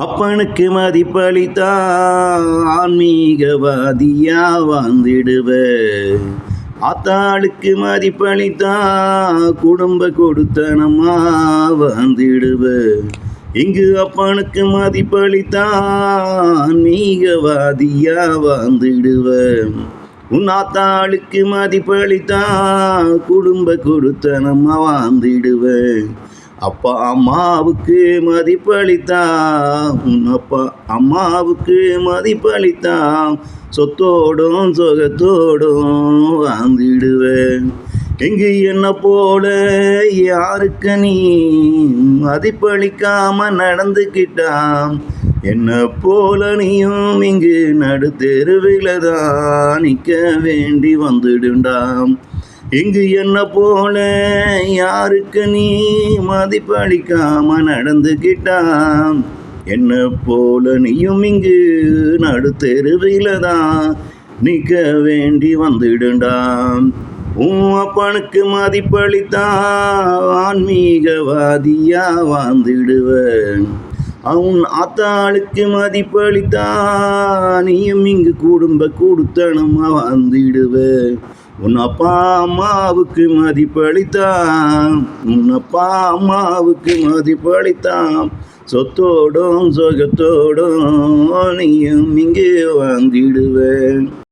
அப்பனுக்கு மதிப்பளித்தா ஆன்மீகவாதியா வாழ்ந்திடுவ. ஆத்தாளுக்கு மதிப்பளித்தா குடும்ப கொடுத்தனமா வாழ்ந்திடுவ. இங்கு அப்பனுக்கு மதிப்பளித்தா ஆன்மீகவாதியா வாழ்ந்திடுவ. உன் ஆத்தாளுக்கு மதிப்பளித்தா குடும்ப கொடுத்தனமா வாழ்ந்திடுவ. அப்பா அம்மாவுக்கு மதிப்பளித்தா உன் அப்பா அம்மாவுக்கு மதிப்பளித்தா சொத்தோடும் சுகத்தோடும் வாழ்ந்திடுவேன். இங்கு என்ன போல யாருக்கு நீ மதிப்பளிக்காம நடந்துக்கிட்டான். என்ன போல நீயும் இங்கு நடுத்தெருவில தான் நிற்க வேண்டி வந்துடுண்டாம். இங்கு என்ன போல யாருக்கு நீ மதிப்பளிக்காம நடந்துக்கிட்டான். என்ன போல நீயும் இங்கு நடுத்தெருவில தான் நிற்க வேண்டி வந்துடுண்டாம். உன் அப்பனுக்கு மதிப்பளித்தா ஆன்மீகவாதியா வாழ்ந்திடுவேன். அவன் ஆத்தாளுக்கு மதிப்பளித்தா நீயும் இங்கு குடும்ப கொடுத்தனமா வாழ்ந்திடுவேன். உன் அப்பா அம்மாவுக்கு மதிப்பளித்தான். உன் அப்பா அம்மாவுக்கு மதிப்பளித்தான் சொத்தோடும் சுகத்தோடும் நீயும் இங்கே வாழ்ந்திடுவேன்.